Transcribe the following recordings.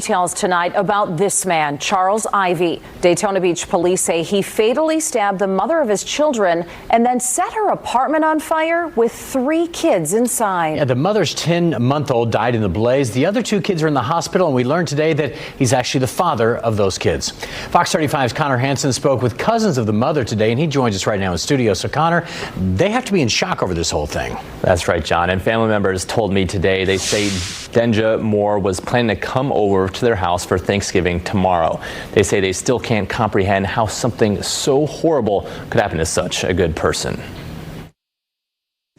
details tonight about this man, Charles Ivy. Daytona Beach police say he fatally stabbed the mother of his children and then set her apartment on fire with 3 kids inside. Yeah, the mother's 10-month-old died in the blaze. The other 2 kids are in the hospital, and we learned today that he's actually the father of those kids. Fox 35's Connor Hansen spoke with cousins of the mother today, and he joins us right now in studio. So, Connor, they have to be in shock over this whole thing. That's right, John. And family members told me today they say Denja Moore was planning to come over to their house for Thanksgiving tomorrow. They say they still can't comprehend how something so horrible could happen to such a good person.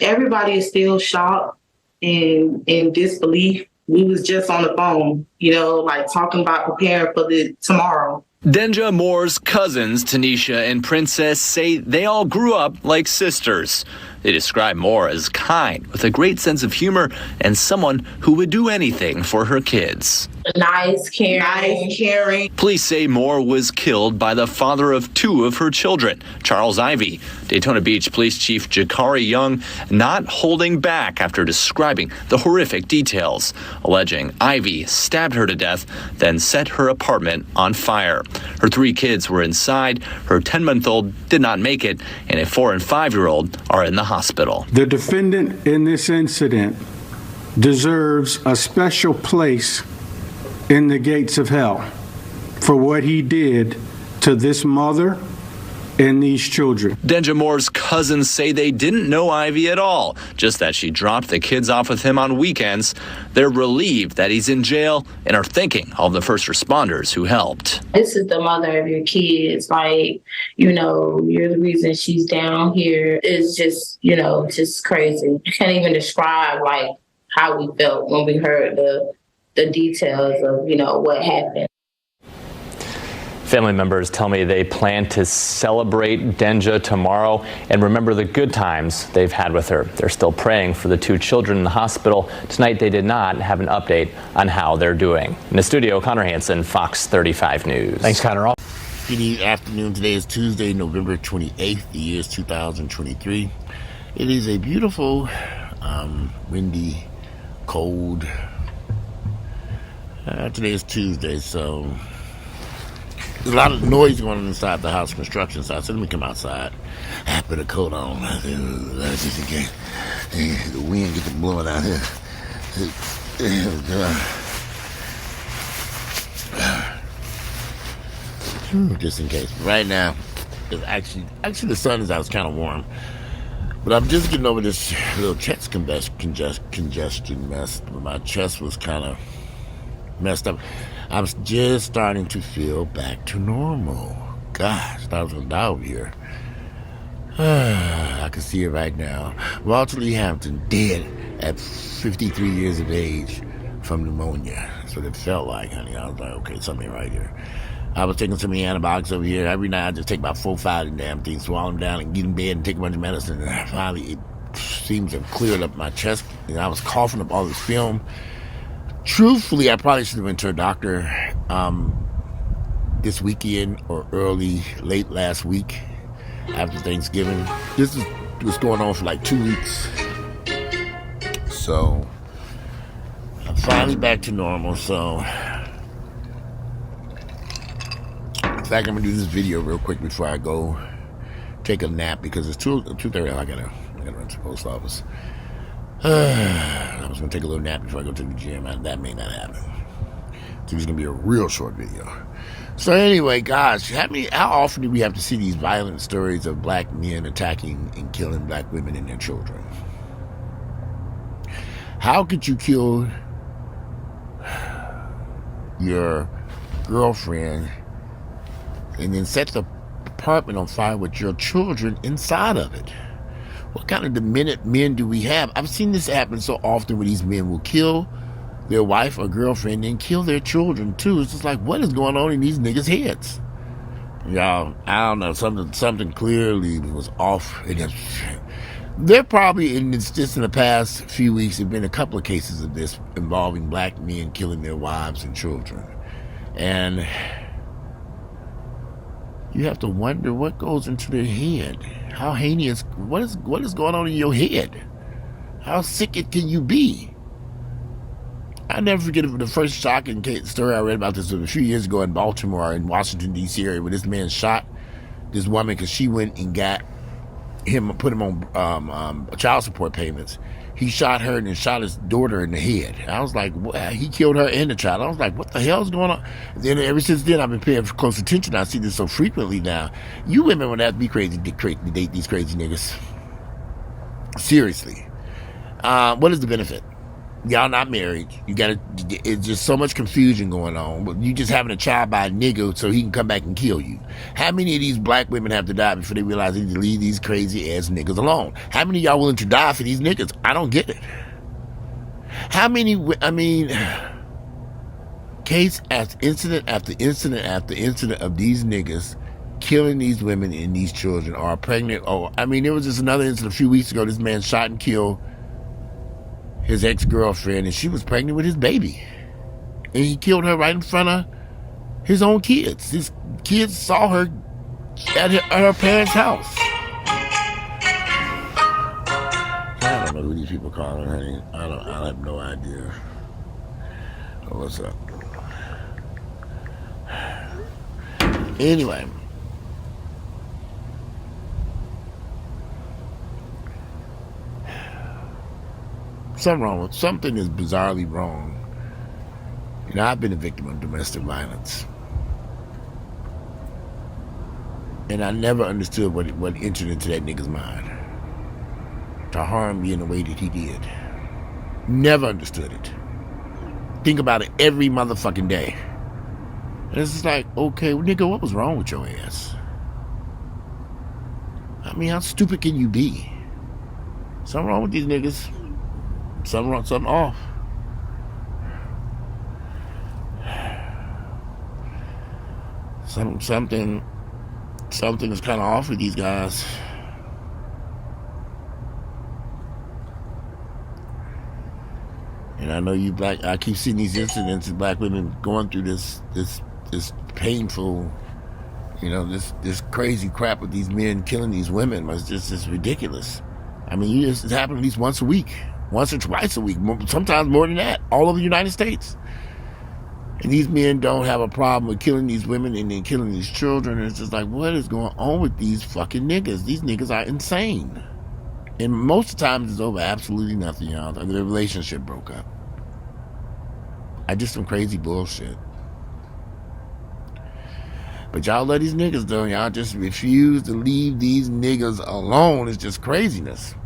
Everybody is still shocked and in disbelief. We was just on the phone, like talking about preparing for the tomorrow. Denja Moore's cousins, Tanisha and Princess, say they all grew up like sisters. They describe Moore as kind, with a great sense of humor, and someone who would do anything for her kids. Nice, caring. Police say Moore was killed by the father of 2 of her children, Charles Ivy. Daytona Beach Police Chief Jakari Young not holding back after describing the horrific details, alleging Ivy stabbed her to death, then set her apartment on fire. Her 3 kids were inside. Her 10-month-old did not make it, and a 4- and 5-year-old are in the hospital. The defendant in this incident deserves a special place in the gates of hell for what he did to this mother and these children. Denja Moore's cousins say they didn't know Ivy at all, just that she dropped the kids off with him on weekends. They're relieved that he's in jail and are thinking of the first responders who helped. This is the mother of your kids. You're the reason she's down here. It's just, just crazy. I can't even describe how we felt when we heard the details of, what happened. Family members tell me they plan to celebrate Denja tomorrow and remember the good times they've had with her. They're still praying for the 2 children in the hospital. Tonight they did not have an update on how they're doing. In the studio, Connor Hansen, Fox 35 News. Thanks, Connor. Good afternoon. Today is Tuesday, November 28th. The year is 2023. It is a beautiful, windy, cold. Today is Tuesday, so there's a lot of noise going on inside the house, construction side. So let me come outside. I put a coat on just in case the wind gets blowing out here. Just in case. Right now, it's actually the sun is out. It's kind of warm, but I'm just getting over this little chest congestion mess. My chest was kind of messed up. I'm just starting to feel back to normal. Gosh, I was gonna die over here. I can see it right now. Walter Lee Hampton dead at 53 years of age from pneumonia. That's what it felt like, honey. I was like, okay, something right here. I was taking so many antibiotics over here. Every night I just take about 4 or 5 of the damn things, swallow them down, and get in bed and take a bunch of medicine. And finally, it seems to have cleared up my chest. I was coughing up all this film. Truthfully, I probably should have went to a doctor this weekend or late last week after Thanksgiving. This was going on for like 2 weeks. So, I'm finally back to normal. So, in fact, I'm going to do this video real quick before I go take a nap because it's 2:30. I gotta run to the post office. I was going to take a little nap before I go to the gym. That may not happen. So it's going to be a real short video. So anyway, gosh, how often do we have to see these violent stories of black men attacking and killing black women and their children? How could you kill your girlfriend and then set the apartment on fire with your children inside of it? What kind of demented men do we have? I've seen this happen so often where these men will kill their wife or girlfriend and kill their children too. It's just like, what is going on in these niggas' heads? Y'all, I don't know. Something clearly was off. There probably, just in the past few weeks, have been a couple of cases of this involving black men killing their wives and children. And you have to wonder what goes into their head. How heinous, what is going on in your head? How sick can you be? I'll never forget the first shocking story I read about this a few years ago in Baltimore, in Washington, D.C. area, where this man shot this woman because she went and got him, put him on child support payments. He shot her and then shot his daughter in the head. I was like, he killed her and the child. I was like, what the hell's going on? Then ever since then, I've been paying close attention. I see this so frequently now. You women would have to be crazy to date these crazy niggas. Seriously. What is the benefit? Y'all not married. It's just so much confusion going on. You just having a child by a nigga so he can come back and kill you. How many of these black women have to die before they realize they need to leave these crazy ass niggas alone? How many of y'all willing to die for these niggas? I don't get it. How many, case after incident after incident after incident of these niggas killing these women and these children or pregnant. There was just another incident a few weeks ago. This man shot and killed his ex-girlfriend, and she was pregnant with his baby. And he killed her right in front of his own kids. His kids saw her at her parents' house. I don't know who these people call her, honey. I have no idea. Oh, what's up? Anyway. Something is bizarrely wrong. I've been a victim of domestic violence. And I never understood what entered into that nigga's mind to harm me in the way that he did. Never understood it. Think about it every motherfucking day. And it's just like, okay, nigga, what was wrong with your ass? How stupid can you be? Something wrong with these niggas. Something wrong, something off. Something is kind of off with these guys. And I know I keep seeing these incidents of black women going through this painful, this crazy crap with these men killing these women. It's ridiculous. It's happening at least once a week. Once or twice a week, sometimes more than that, all over the United States. And these men don't have a problem with killing these women and then killing these children. And it's just like, what is going on with these fucking niggas? These niggas are insane. And most of the times it's over absolutely nothing, y'all. The relationship broke up. Just some crazy bullshit. But y'all love these niggas, though. Y'all just refuse to leave these niggas alone. It's just craziness.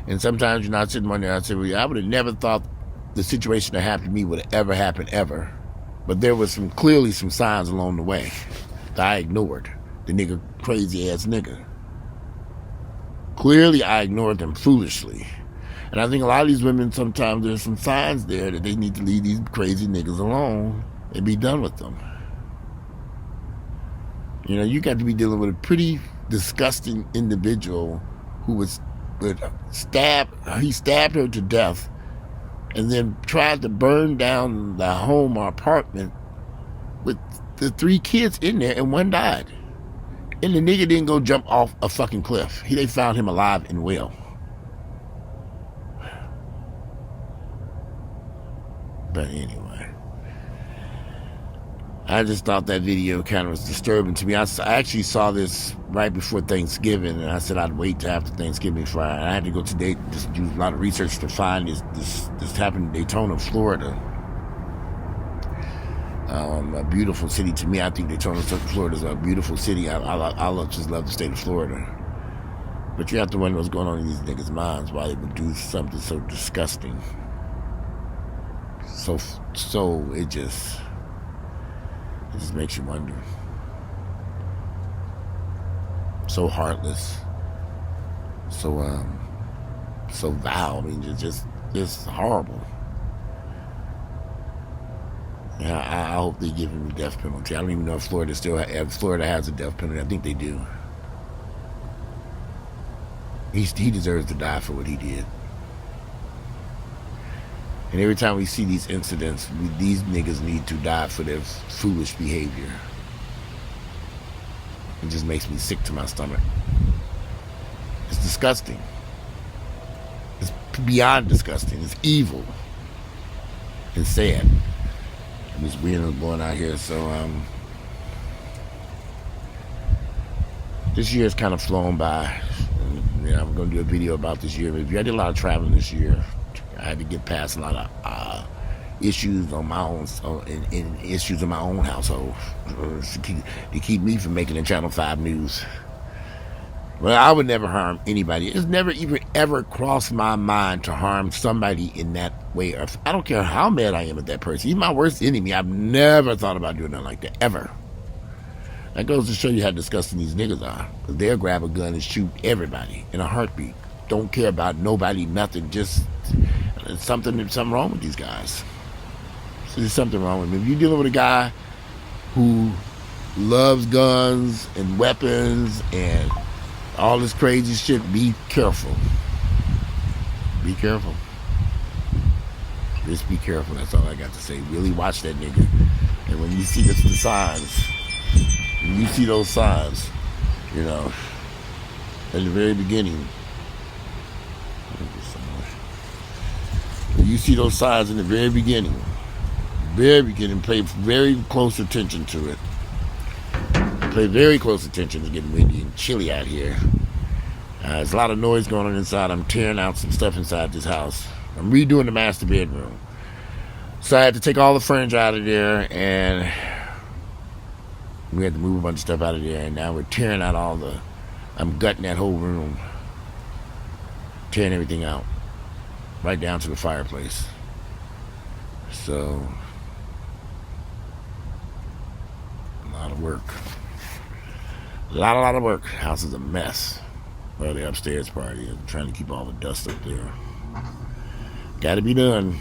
And sometimes you're not sitting one there, I say, well, I would have never thought the situation that happened to me would have ever happened ever. But there was clearly some signs along the way that I ignored. The crazy ass nigga. Clearly I ignored them foolishly. And I think a lot of these women, sometimes there's some signs there that they need to leave these crazy niggas alone and be done with them. You got to be dealing with a pretty disgusting individual who he stabbed her to death and then tried to burn down the home or apartment with the 3 kids in there, and one died. And the nigga didn't go jump off a fucking cliff. They found him alive and well. But anyway, I just thought that video kind of was disturbing to me. I actually saw this right before Thanksgiving, and I said I'd wait till after Thanksgiving Friday. I had to go today, just do a lot of research to find this happened in Daytona, Florida. A beautiful city to me. I think Daytona, Florida is a beautiful city. I just love the state of Florida. But you have to wonder what's going on in these niggas' minds, why they would do something so disgusting. So it just makes you wonder. So heartless. So vile. Just horrible. Yeah, I hope they give him the death penalty. I don't even know if Florida has a death penalty. I think they do. He deserves to die for what he did. And every time we see these incidents, these niggas need to die for their foolish behavior. It just makes me sick to my stomach. It's disgusting. It's beyond disgusting. It's evil and sad. I'm just being born out here, so this year's kind of flown by. And, you know, I'm going to do a video about this year. I did a lot of traveling this year. I had to get past a lot of issues on my own, and issues in my own household to keep me from making the Channel 5 news. Well, I would never harm anybody. It's never even ever crossed my mind to harm somebody in that way. I don't care how mad I am at that person. He's my worst enemy. I've never thought about doing nothing like that, ever. That goes to show you how disgusting these niggas are. They'll grab a gun and shoot everybody in a heartbeat. Don't care about nobody, nothing. Just something wrong with these guys. So there's something wrong with them. If you're dealing with a guy who loves guns and weapons and all this crazy shit, be careful. Be careful. Just be careful. That's all I got to say. Really watch that nigga. And when you see the signs, when you see those signs, you know, at the very beginning, when you see those signs in the very beginning, pay very close attention to it. Pay very close attention. It's getting windy and chilly out here. There's a lot of noise going on inside. I'm tearing out some stuff inside this house. I'm redoing the master bedroom. So I had to take all the furniture out of there, and we had to move a bunch of stuff out of there, and now we're tearing out I'm gutting that whole room. Tearing everything out. Right down to the fireplace. So, a lot of work. A lot of work. House is a mess. Well, the upstairs party. I'm trying to keep all the dust up there. Gotta be done.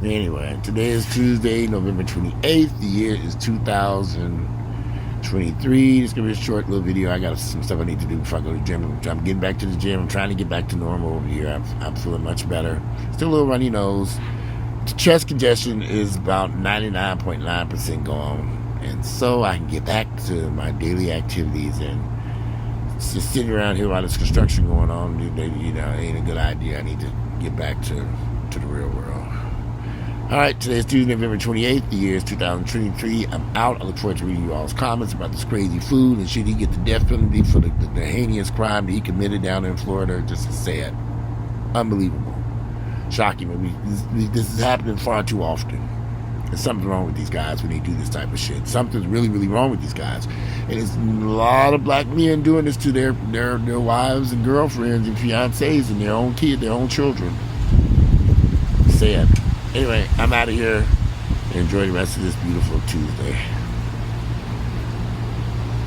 Anyway, today is Tuesday, November 28th. The year is 2023. It's gonna be a short little video. I got some stuff I need to do before I go to the gym. I'm getting back to the gym. I'm trying to get back to normal over here. I'm feeling much better. Still a little runny nose. The chest congestion is about 99.9% gone. And so I can get back to my daily activities, and just sitting around here while there's construction going on, you know, ain't a good idea. I need to get back to the real world. All right, today is Tuesday, November 28th. The year is 2023. I'm out. I look forward to reading you all's comments about this crazy food, and should he get the death penalty for the heinous crime that he committed down in Florida. Just sad. Unbelievable. Shocking. This is happening far too often. There's something wrong with these guys when they do this type of shit. Something's really, really wrong with these guys. And there's a lot of black men doing this to their wives and girlfriends and fiancés and their own kids, their own children. Sad. Anyway, I'm out of here. Enjoy the rest of this beautiful Tuesday.